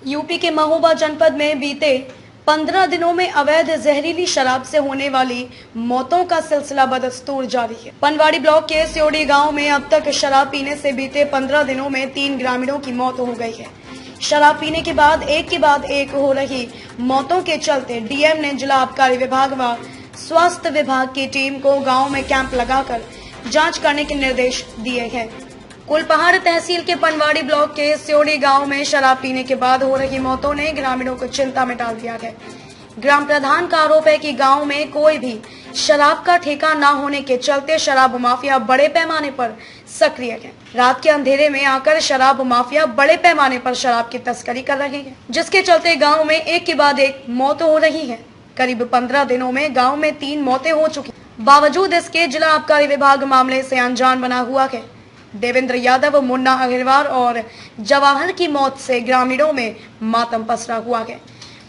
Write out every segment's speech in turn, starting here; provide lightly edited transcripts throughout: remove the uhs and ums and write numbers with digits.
UP के महोबा जनपद में बीते 15 दिनों में अवैध जहरीली शराब से होने वाली मौतों का सिलसिला बदस्तूर जारी है। पनवाड़ी ब्लॉक के स्योड़ी गांव में अब तक शराब पीने से बीते 15 दिनों में 3 ग्रामीणों की मौत हो गई है। शराब पीने के बाद एक हो रही मौतों के चलते डीएम ने जिला आबकारी विभाग व स्वास्थ्य विभाग की टीम को गाँव में कैंप लगाकर जाँच करने के निर्देश दिए हैं। कुलपहाड़ तहसील के पनवाड़ी ब्लॉक के स्योड़ी गांव में शराब पीने के बाद हो रही मौतों ने ग्रामीणों को चिंता में डाल दिया है। ग्राम प्रधान का आरोप है कि गांव में कोई भी शराब का ठेका न होने के चलते शराब माफिया बड़े पैमाने पर सक्रिय है। रात के अंधेरे में आकर शराब माफिया बड़े पैमाने पर शराब की तस्करी कर रहे हैं, जिसके चलते गाँव में एक के बाद एक मौत हो रही है। करीब 15 दिनों में गाँव में 3 मौतें हो चुकी। बावजूद इसके जिला आबकारी विभाग मामले से अनजान बना हुआ है। देवेंद्र यादव, मुन्ना अग्रवाल और जवाहर की मौत से ग्रामीणों में मातम पसरा हुआ है।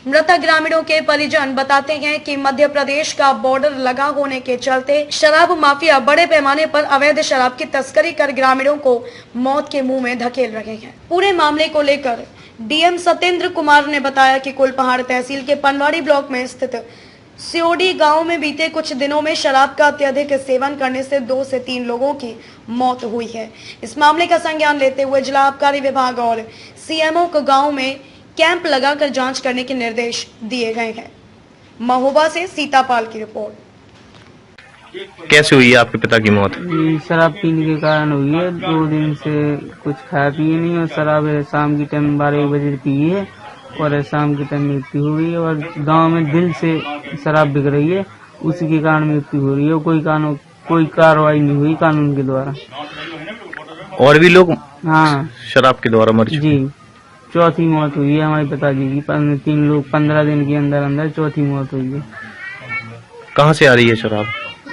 मृतक ग्रामीणों के परिजन बताते हैं कि मध्य प्रदेश का बॉर्डर लगा होने के चलते शराब माफिया बड़े पैमाने पर अवैध शराब की तस्करी कर ग्रामीणों को मौत के मुंह में धकेल रहे हैं। पूरे मामले को लेकर डीएम सत्येंद्र कुमार ने बताया कि कुलपहाड़ तहसील के पनवाड़ी ब्लॉक में स्थित स्योड़ी गांव में बीते कुछ दिनों में शराब का अत्यधिक सेवन करने से 2 से 3 लोगों की मौत हुई है। इस मामले का संज्ञान लेते हुए जिला आबकारी विभाग और सीएमओ को गांव में कैंप लगाकर जांच करने के निर्देश दिए गए हैं। महोबा से सीतापाल की रिपोर्ट। कैसे हुई है आपके पिता की मौत? शराब पीने के कारण हुई है। 2 दिन से कुछ खाया पिए नहीं और शराब शाम की टाइम 12 बजे पी है और शाम के टाइम मृत्यु हो गई है। और गांव में दिल से शराब बिक रही है, उसी के कारण मृत्यु हो रही है। कोई कार्रवाई नहीं हुई कानून के द्वारा। और भी लोग हाँ शराब के द्वारा मर चुके? जी, चौथी मौत हुई है हमारे पिताजी की। 3 लोग 15 दिन के अंदर चौथी मौत हुई है। कहाँ से आ रही है शराब?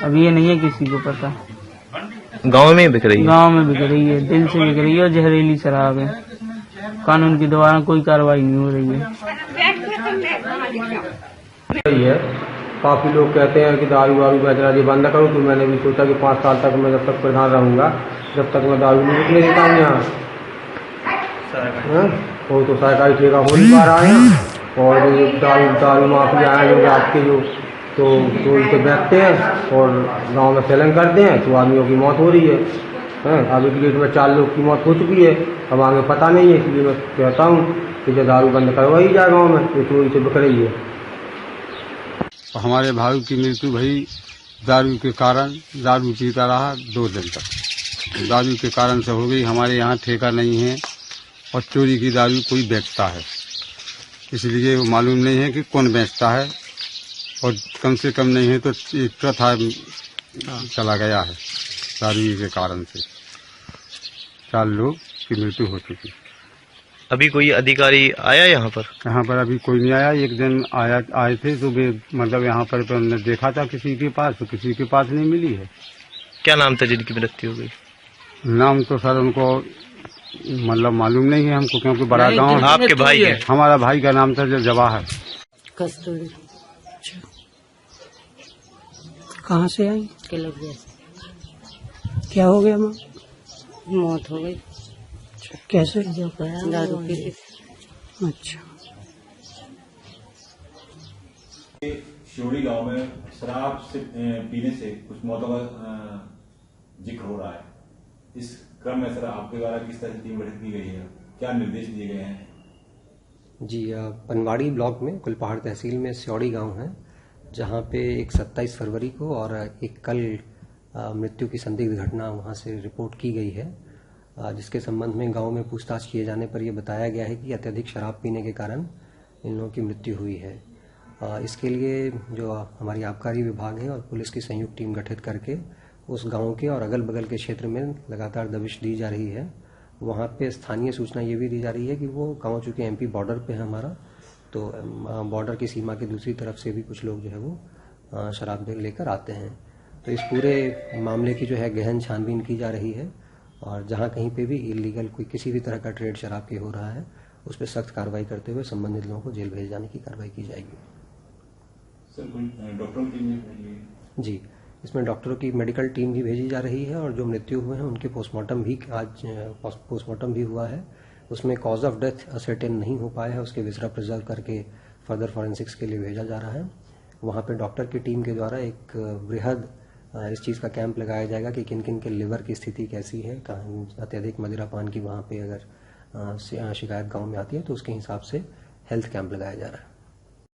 अब ये नहीं है किसी को पता। गांव में बिक रही है? गांव में बिक रही है, दिल से बिक रही है और जहरीली शराब है। कानून के द्वारा कोई कार्रवाई नहीं हो रही है। काफी लोग कहते हैं कि दारू बेचना जी बंद करूं, तो मैंने भी सोचा कि 5 साल तक मैं जब तक प्रधान रहूंगा, जब तक मैं दारू नहीं बिकने देता हूँ यहाँ। वो तो सरकारी ठेका हो नहीं पा रहा है और जो दारू माफिया है जो आपके जो तो इसे बेचते हैं और गांव में सेलिंग करते हैं, तो आदमियों की मौत हो रही है। अभी की डेट में 4 लोग की मौत हो चुकी है। अब आगे पता नहीं है, इसलिए मैं कहता हूँ कि जो दारू बंद करवाई जाए गाँव में, तो चोरी से बिक रही है। हमारे भाई की मृत्यु भई दारू के कारण। दारू पीता रहा 2 दिन तक, दारू के कारण से हो गई। हमारे यहाँ ठेका नहीं है और चोरी की दारू कोई बेचता है, इसलिए वो मालूम नहीं है कि कौन बेचता है। और कम से कम नहीं है तो एक प्रथा चला गया है। दारू के कारण से 4 लोग की मृत्यु हो चुकी। अभी कोई अधिकारी आया यहाँ पर? यहाँ पर अभी कोई नहीं आया। एक दिन आए थे तो मतलब यहाँ पर तो हमने देखा था किसी के पास, तो किसी के पास नहीं मिली है। क्या नाम था जिनकी मृत्यु हो गई? नाम तो सर उनको मतलब मालूम नहीं है हमको, क्योंकि बड़ा गांव। आपके भाई है? हमारा भाई का नाम था जवाहर। कहाँ से आई? क्या हो गया माँ? मौत हो गई। कैसे? दारू पी के। अच्छा। स्योड़ी गांव में शराब से पीने से कुछ मौतों का जिक्र हो रहा है। इस क्रम में सर आपके द्वारा किस तरह की टीम गठित की गई है, क्या निर्देश दिए गए हैं? जी, पनवाड़ी ब्लॉक में कुलपहाड़ तहसील में स्योड़ी गांव है, जहां पे एक 27 फरवरी को और एक कल मृत्यु की संदिग्ध घटना वहां से रिपोर्ट की गई है, जिसके संबंध में गांव में पूछताछ किए जाने पर यह बताया गया है कि अत्यधिक शराब पीने के कारण इन लोगों की मृत्यु हुई है। इसके लिए जो हमारी आबकारी विभाग है और पुलिस की संयुक्त टीम गठित करके उस गांव के और अगल बगल के क्षेत्र में लगातार दबिश दी जा रही है। वहां पे स्थानीय सूचना ये भी दी जा रही है कि वो गांव चूंकि एमपी बॉर्डर पे है हमारा, तो बॉर्डर की सीमा के दूसरी तरफ से भी कुछ लोग जो है वो शराब लेकर आते हैं। तो इस पूरे मामले की जो है गहन छानबीन की जा रही है और जहां कहीं पे भी इलीगल कोई किसी भी तरह का ट्रेड शराब के हो रहा है, उस पर सख्त कार्रवाई करते हुए संबंधित लोगों को जेल भेज जाने की कार्रवाई की जाएगी। सर डॉक्टरों की टीम? जी, इसमें डॉक्टरों की मेडिकल टीम भी भेजी जा रही है और जो मृत्यु हुए हैं उनके पोस्टमार्टम भी आज पोस्टमार्टम भी हुआ है। उसमें कॉज ऑफ डेथ असर्टेन नहीं हो पाया है, उसके विसरा प्रिजर्व करके फर्दर फॉरेंसिक्स के लिए भेजा जा रहा है। वहाँ पे डॉक्टर की टीम के द्वारा एक बृहद इस चीज़ का कैंप लगाया जाएगा कि किन किन के लिवर की स्थिति कैसी है, कहाँ अत्यधिक मदिरापान की वहाँ पे अगर शिकायत गांव में आती है तो उसके हिसाब से हेल्थ कैंप लगाया जा रहा है।